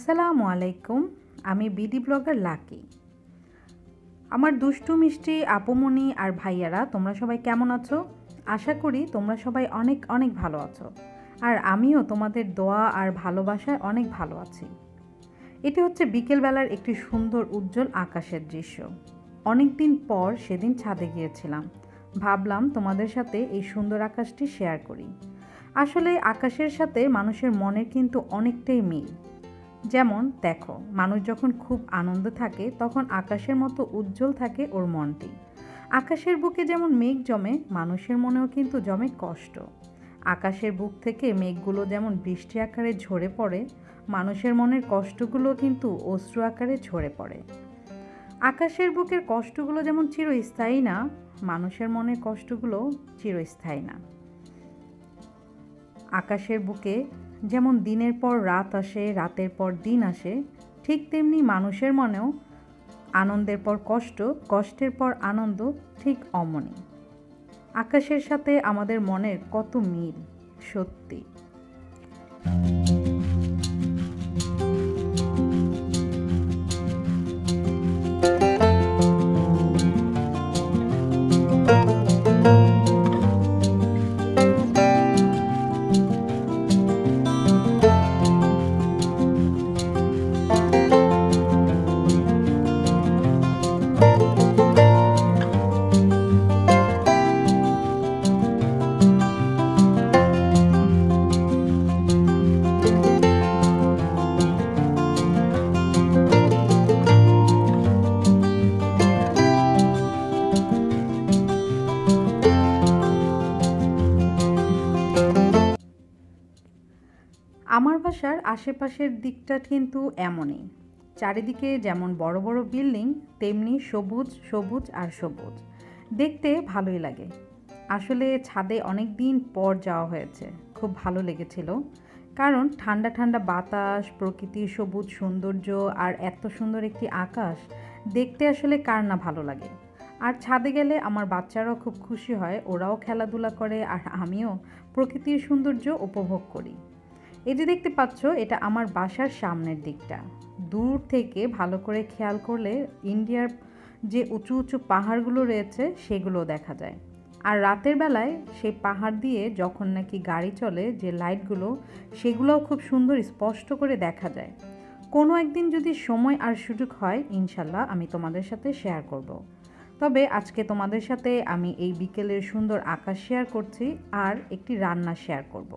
আসসালামু আলাইকুম। আমি বিডি ব্লগার লাকি। আমার দুষ্টু মিষ্টি আপুমনি আর ভাইয়ারা তোমরা সবাই কেমন আছো? আশা করি তোমরা সবাই অনেক অনেক ভালো আছো। আর আমিও তোমাদের দোয়া আর ভালোবাসায় অনেক ভালো আছি। এটি হচ্ছে বিকেলবেলার একটি সুন্দর উজ্জ্বল আকাশের দৃশ্য। অনেক দিন পর সেদিন ছাদে গিয়েছিলাম। ভাবলাম তোমাদের সাথে এই সুন্দর আকাশটি শেয়ার করি। আসলে আকাশের সাথে মানুষের মনের কিন্তু অনেকটাই মিল। যেমন দেখো, মানুষ যখন খুব আনন্দ থাকে তখন আকাশের মতো উজ্জ্বল থাকে ওর মনটি। আকাশের বুকে যেমন মেঘ জমে, মানুষের মনেও কিন্তু জমে কষ্ট। আকাশের বুক থেকে মেঘগুলো যেমন বৃষ্টি আকারে ঝরে পড়ে, মানুষের মনের কষ্টগুলো কিন্তু অশ্রু আকারে ঝরে পড়ে। আকাশের বুকের কষ্টগুলো যেমন চিরস্থায়ী না, মানুষের মনের কষ্টগুলো চিরস্থায়ী না। আকাশের বুকে যেমন দিনের পর রাত আসে, রাতের পর দিন আসে, ঠিক তেমনি মানুষের মনেও আনন্দের পর কষ্ট, কষ্টের পর আনন্দ ঠিক অমনি। আকাশের সাথে আমাদের মনের কত মিল, সত্যি। আমার বাসার আশেপাশের দিকটা কিন্তু এমনই। চারিদিকে যেমন বড় বড় বিল্ডিং, তেমনি সবুজ সবুজ আর সবুজ। দেখতে ভালোই লাগে। আসলে ছাদে অনেক দিন পর যাওয়া হয়েছে, খুব ভালো লেগেছিল। কারণ ঠান্ডা ঠান্ডা বাতাস, প্রকৃতির সবুজ সৌন্দর্য আর এত সুন্দর একটি আকাশ দেখতে আসলে কার না ভালো লাগে। আর ছাদে গেলে আমার বাচ্চারাও খুব খুশি হয়, ওরাও খেলাধুলা করে আর আমিও প্রকৃতির সৌন্দর্য উপভোগ করি। এই যে দেখতে পাচ্ছ, এটা আমার বাসার সামনের দিকটা। দূর থেকে ভালো করে খেয়াল করলে ইন্ডিয়ার যে উঁচু উঁচু পাহাড়গুলো রয়েছে সেগুলো দেখা যায়। আর রাতের বেলায় সেই পাহাড় দিয়ে যখন নাকি গাড়ি চলে, যে লাইটগুলো, সেগুলোও খুব সুন্দর স্পষ্ট করে দেখা যায়। কোনো একদিন যদি সময় আর সুযোগ হয়, ইনশাল্লাহ আমি তোমাদের সাথে শেয়ার করব। তবে আজকে তোমাদের সাথে আমি এই বিকেলের সুন্দর আকাশ শেয়ার করছি আর একটি রান্না শেয়ার করব।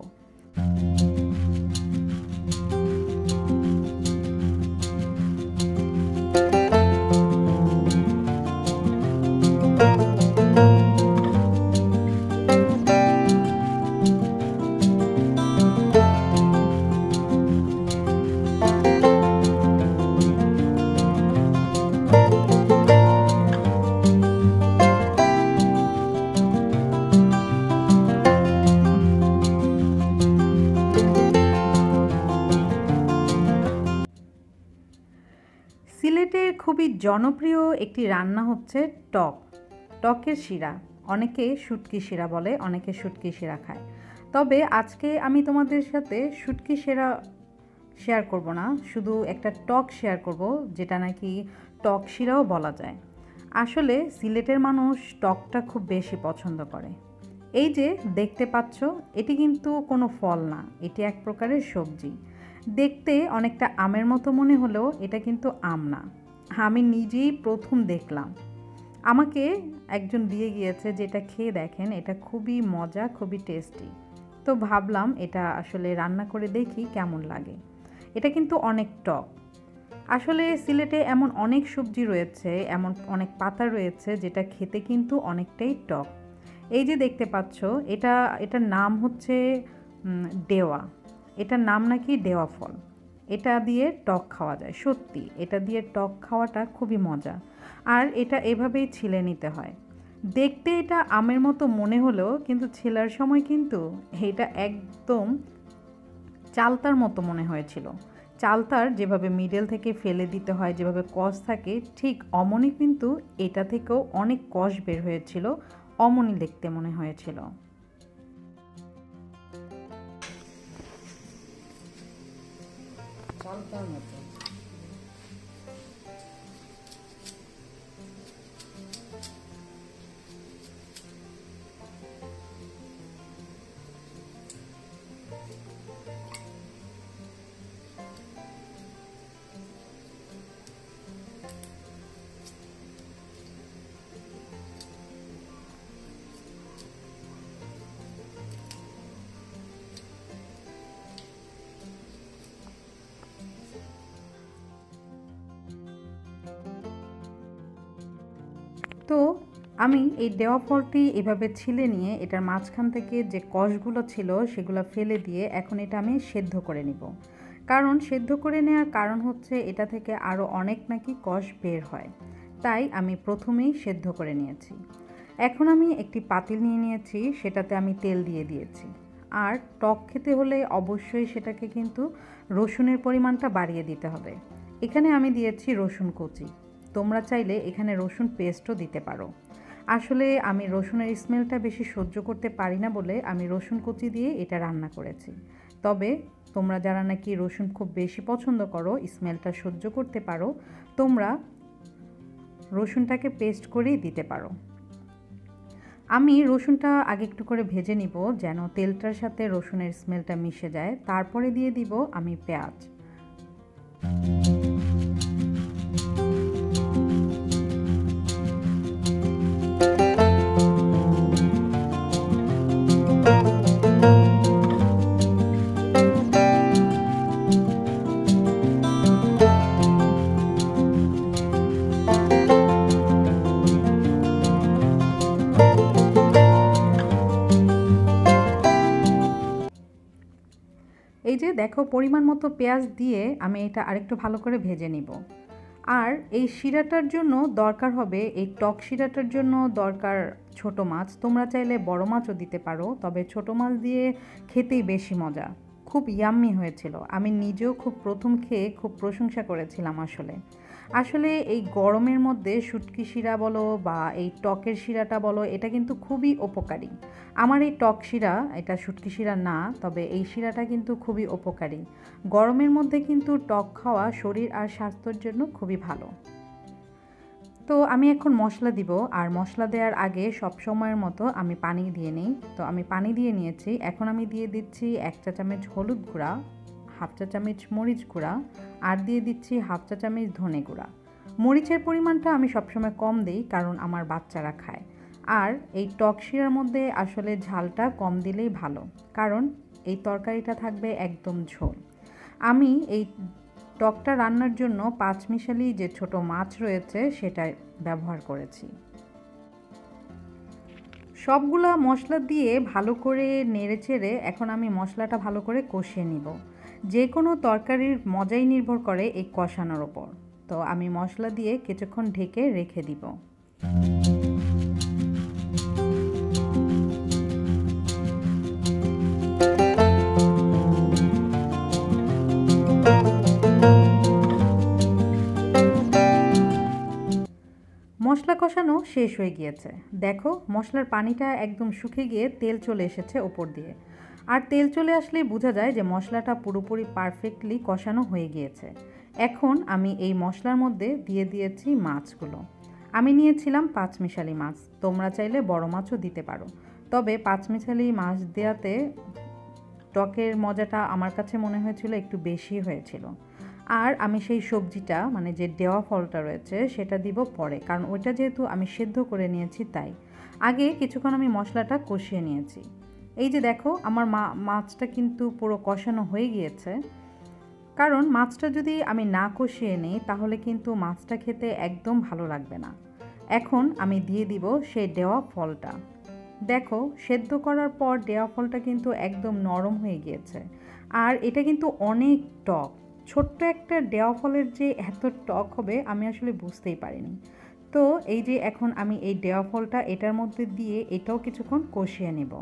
সিলেটের খুবই জনপ্রিয় একটি রান্না হচ্ছে টকের শিরা। অনেকে শুটকি শিরা বলে, অনেকে শুটকি শিরা খায়। তবে আজকে আমি তোমাদের সাথে শুটকি শিরা শেয়ার করব না, শুধু একটা টক শেয়ার করব, যেটা নাকি টক শিরাও বলা যায়। আসলে সিলেটের মানুষ টকটা খুব বেশি পছন্দ করে। এই যে দেখতে পাচ্ছ, এটি কিন্তু কোনো ফল না, এটি এক প্রকারের সবজি। দেখতে অনেকটা আমের মতো মনে হলেও এটা কিন্তু আম না। আমি নিজেই প্রথম দেখলাম, আমাকে একজন দিয়ে গিয়েছে, যেটা খেয়ে দেখেন, এটা খুবই মজা, খুবই টেস্টি। তো ভাবলাম এটা আসলে রান্না করে দেখি কেমন লাগে। এটা কিন্তু অনেক টক। আসলে সিলেটে এমন অনেক সবজি রয়েছে, এমন অনেক পাতা রয়েছে যেটা খেতে কিন্তু অনেকটাই টক। এই যে দেখতে পাচ্ছ, এটার নাম হচ্ছে ডেওয়া। এটার নাম নাকি ডেওয়া ফল। এটা দিয়ে টক খাওয়া যায়। সত্যি এটা দিয়ে টক খাওয়াটা খুবই মজা। আর এটা এভাবেই ছিলে নিতে হয়। দেখতে এটা আমের মতো মনে হলেও কিন্তু ছেলার সময় কিন্তু এটা একদম চালতার মতো মনে হয়েছিল। চালতার যেভাবে মিডল থেকে ফেলে দিতে হয়, যেভাবে কষ থাকে, ঠিক অমনি কিন্তু এটা থেকেও অনেক কষ বের হয়েছিল, অমনি দেখতে মনে হয়েছিল। চালতার মতো। তো আমি এই দেওয়া ফলটি এভাবে ছিলে নিয়ে এটার মাঝখান থেকে যে কষগুলো ছিল সেগুলো ফেলে দিয়ে এখন এটা আমি সেদ্ধ করে নিব। কারণ সেদ্ধ করে নেওয়ার কারণ হচ্ছে এটা থেকে আরও অনেক নাকি কষ বের হয়, তাই আমি প্রথমেই সেদ্ধ করে নিয়েছি। এখন আমি একটি পাতিল নিয়ে নিয়েছি, সেটাতে আমি তেল দিয়ে দিয়েছি। আর টক খেতে হলে অবশ্যই সেটাকে কিন্তু রসুনের পরিমাণটা বাড়িয়ে দিতে হবে। এখানে আমি দিয়েছি রসুন কুচি, তোমরা চাইলে এখানে রসুন পেস্টও দিতে পারো। আসলে আমি রসুনের স্মেলটা বেশি সহ্য করতে পারি না বলে আমি রসুন কুচি দিয়ে এটা রান্না করেছি। তবে তোমরা যারা নাকি রসুন খুব বেশি পছন্দ করো, স্মেলটা সহ্য করতে পারো, তোমরা রসুনটাকে পেস্ট করেই দিতে পারো। আমি রসুনটা আগে একটু করে ভেজে নিব যেন তেলটার সাথে রসুনের স্মেলটা মিশে যায়। তারপরে দিয়ে দিব আমি পেঁয়াজ। এই যে দেখো, পরিমাণ মতো পেঁয়াজ দিয়ে আমি এটা আরেকটু ভালো করে ভেজে নিব। আর এই শিরাটার জন্য দরকার হবে, এই টক শিরাটার জন্য দরকার ছোট মাছ। তোমরা চাইলে বড় মাছও দিতে পারো, তবে ছোট মাছ দিয়ে খেতেই বেশি মজা। খুব ইয়াম্মি হয়েছিল, আমি নিজেও খুব প্রথম খেয়ে খুব প্রশংসা করেছিলাম। আসলে এই গরমের মধ্যে শুটকি শিরা বলো বা এই টকের শিরাটা বলো, এটা কিন্তু খুবই উপকারী। আমার এই টক শিরা, এটা শুটকি শিরা না, তবে এই শিরাটা কিন্তু খুবই উপকারী। গরমের মধ্যে কিন্তু টক খাওয়া শরীর আর স্বাস্থ্যের জন্য খুবই ভালো। তো আমি এখন মশলা দিব, আর মশলা দেওয়ার আগে সব সময়ের মতো আমি পানি দিয়ে নিই। তো আমি পানি দিয়ে নিয়েছি। এখন আমি দিয়ে দিচ্ছি 1 চা চামচ হলুদ গুঁড়া, 1/2 চা চামচ মরিচ গুঁড়া, আর দিয়ে দিচ্ছি 1/2 চা চামচ ধনে গুঁড়া। মরিচের পরিমাণটা আমি সবসময় কম দিই, কারণ আমার বাচ্চারা খায়। আর এই টক শিরার মধ্যে আসলে ঝালটা কম দিলেই ভালো, কারণ এই তরকারিটা থাকবে একদম ঝোল। আমি এই টকটা রান্নার জন্য পাঁচমিশালি যে ছোট মাছ রয়েছে সেটা ব্যবহার করেছি। সবগুলা মশলা দিয়ে ভালো করে নেড়েচেড়ে এখন আমি মশলাটা ভালো করে কষিয়ে নিব। যে কোনো তরকারির মজাই নির্ভর করে এই কষানোর ওপর। তো আমি মশলা দিয়ে কিছুক্ষণ ঢেকে রেখে দিব। মশলা কষানো শেষ হয়ে গিয়েছে। দেখো, মশলার পানিটা একদম শুকিয়ে গিয়ে তেল চলে এসেছে ওপর দিয়ে। আর তেল চলে আসলেই বোঝা যায় যে মশলাটা পুরোপুরি পারফেক্টলি কষানো হয়ে গিয়েছে। এখন আমি এই মশলার মধ্যে দিয়ে দিয়েছি মাছগুলো। আমি নিয়েছিলাম পাঁচমিশালি মাছ, তোমরা চাইলে বড় মাছও দিতে পারো। তবে পাঁচমিশালি মাছ দেওয়াতে টকের মজাটা আমার কাছে মনে হয়েছিল একটু বেশি হয়েছিল। আর আমি সেই সবজিটা, মানে যে দেওয়া ফলটা রয়েছে সেটা দিব পরে, কারণ ওইটা যেহেতু আমি সেদ্ধ করে নিয়েছি তাই। আগে কিছুক্ষণ আমি মশলাটা কষিয়ে নিয়েছি। এই যে দেখো, আমার মাছটা কিন্তু পুরো কষানো হয়ে গিয়েছে। কারণ মাছটা যদি আমি না কষিয়ে নিই তাহলে কিন্তু মাছটা খেতে একদম ভালো লাগবে না। এখন আমি দিয়ে দিব সেই দেওয়া ফলটা। দেখো, সেদ্ধ করার পর দেওয়া ফলটা কিন্তু একদম নরম হয়ে গিয়েছে। আর এটা কিন্তু অনেক টক। ছোট্ট একটা দেওয়া ফলের যে এত টক হবে আমি আসলে বুঝতেই পারিনি। তো এই যে এখন আমি এই দেওয়া ফলটা এটার মধ্যে দিয়ে এটাও কিছুক্ষণ কষিয়ে নেব।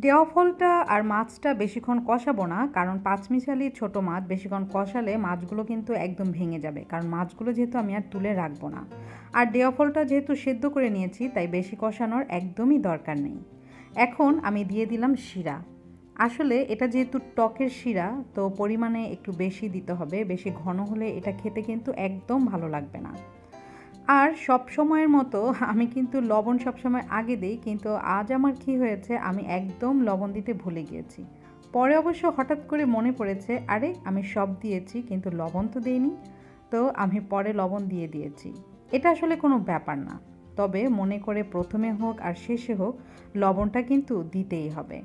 দেওয়া ফলটা আর মাছটা বেশিক্ষণ কষাবো না, কারণ পাঁচমিশালি ছোট মাছ বেশিক্ষণ কষালে মাছগুলো কিন্তু একদম ভেঙে যাবে, কারণ মাছগুলো যেহেতু আমি আর তুলে রাখবো না। আর দেওয়া ফলটা যেহেতু সেদ্ধ করে নিয়েছি তাই বেশি কষানোর একদমই দরকার নেই। এখন আমি দিয়ে দিলাম শিরা। আসলে এটা যেহেতু টকের শিরা, তো পরিমাণে একটু বেশি দিতে হবে। বেশি ঘন হলে এটা খেতে কিন্তু একদম ভালো লাগবে না। আর সব সময়ের মতো আমি কিন্তু লবণ সবসময় আগে দিই, কিন্তু আজ আমার কী হয়েছে, আমি একদম লবণ দিতে ভুলে গিয়েছি। পরে অবশ্য হঠাৎ করে মনে পড়েছে, আরে আমি সব দিয়েছি কিন্তু লবণ তো দেইনি। তো আমি পরে লবণ দিয়ে দিয়েছি। এটা আসলে কোনো ব্যাপার না, তবে মনে করে প্রথমে হোক আর শেষে হোক লবণটা কিন্তু দিতেই হবে।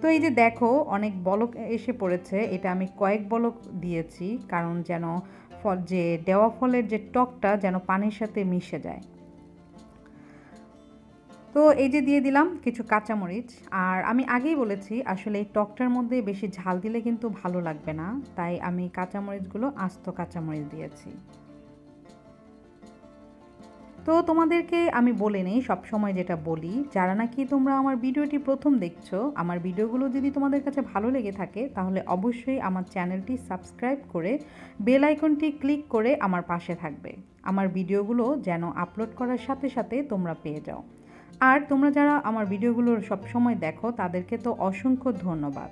তো এই যে দেখো অনেক বলক এসে পড়েছে, এটা আমি কয়েক বলক দিয়েছি, কারণ যেন যে দেওয়া ফলের যে টকটা যেন পানির সাথে মিশে যায়। তো এই যে দিয়ে দিলাম কিছু কাঁচামরিচ। আর আমি আগেই বলেছি আসলে এই টকটার মধ্যে বেশি ঝাল দিলে কিন্তু ভালো লাগবে না, তাই আমি কাঁচামরিচগুলো আস্ত কাঁচামরিচ দিয়েছি। তো তোমাদেরকে আমি বলে নেই, সবসময় যেটা বলি, যারা নাকি তোমরা আমার ভিডিওটি প্রথম দেখছো, আমার ভিডিওগুলো যদি তোমাদের কাছে ভালো লেগে থাকে তাহলে অবশ্যই আমার চ্যানেলটি সাবস্ক্রাইব করে বেল আইকনটি ক্লিক করে আমার পাশে থাকবে, আমার ভিডিওগুলো যেন আপলোড করার সাথে সাথে তোমরা পেয়ে যাও। আর তোমরা যারা আমার ভিডিওগুলো সবসময় দেখো তাদেরকে তো অসংখ্য ধন্যবাদ।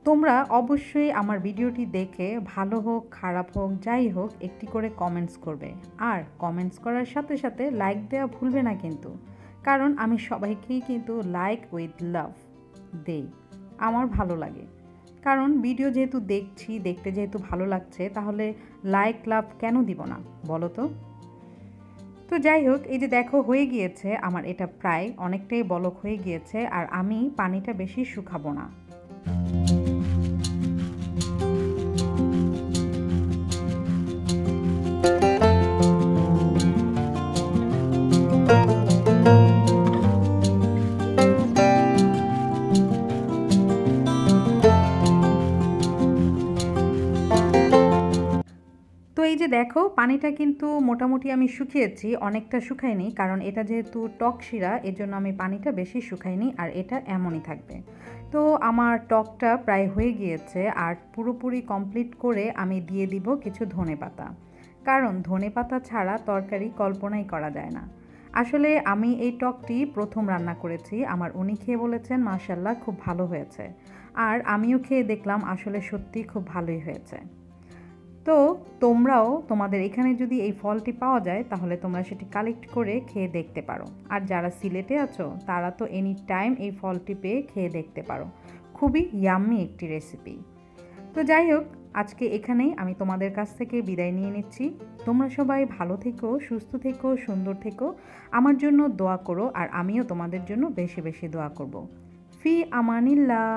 তোমরা অবশ্যই আমার ভিডিওটি দেখে ভালো হোক খারাপ হোক যাই হোক একটি করে কমেন্টস করবে, আর কমেন্টস করার সাথে সাথে লাইক দেওয়া ভুলবে না কিন্তু, কারণ আমি সবাইকেই কিন্তু লাইক উইথ লাভ দেই, আমার ভালো লাগে। কারণ ভিডিও যেহেতু দেখছি, দেখতে যেহেতু ভালো লাগছে, তাহলে লাইক লাভ কেন দিব না বলো তো। তো যাই হোক, এই যে দেখো হয়ে গিয়েছে আমার, এটা প্রায় অনেকটাই বলক হয়ে গিয়েছে, আর আমি পানিটা বেশি শুকাবো না। তো এই যে দেখো পানিটা কিন্তু মোটামুটি আমি শুকিয়েছি, অনেকটা শুকাইনি, কারণ এটা যেহেতু টক শিরা এজন্য আমি পানিটা বেশি শুকাইনি, আর এটা এমনই থাকবে। তো আমার টকটা প্রায় হয়ে গিয়েছে, আর পুরোপুরি কমপ্লিট করে আমি দিয়ে দিব কিছু ধনেপাতা, কারণ ধনেপাতা ছাড়া তরকারি কল্পনাই করা যায় না। আসলে আমি এই টকটি প্রথম রান্না করেছি, আমার উনি খেয়ে বলেছেন মাশাআল্লাহ খুব ভালো হয়েছে, আর আমিও খেয়ে দেখলাম আসলে সত্যি খুব ভালোই হয়েছে। তো তোমরাও তোমাদের এখানে যদি এই ফলটি পাওয়া যায় তাহলে তোমরা সেটি কালেক্ট করে খেয়ে দেখতে পারো, আর যারা সিলেটে আছো তারা তো এনি টাইম এই ফলটি পেয়ে খেয়ে দেখতে পারো, খুবই ইয়াম্মি একটি রেসিপি। তো যাই হোক, আজকে এখানেই আমি তোমাদের কাছ থেকে বিদায় নিয়ে নিচ্ছি। তোমরা সবাই ভালো থেকো, সুস্থ থেকো, সুন্দর থেকো, আমার জন্য দোয়া করো, আর আমিও তোমাদের জন্য বেশি বেশি দোয়া করব। ফি আমানিল্লাহ।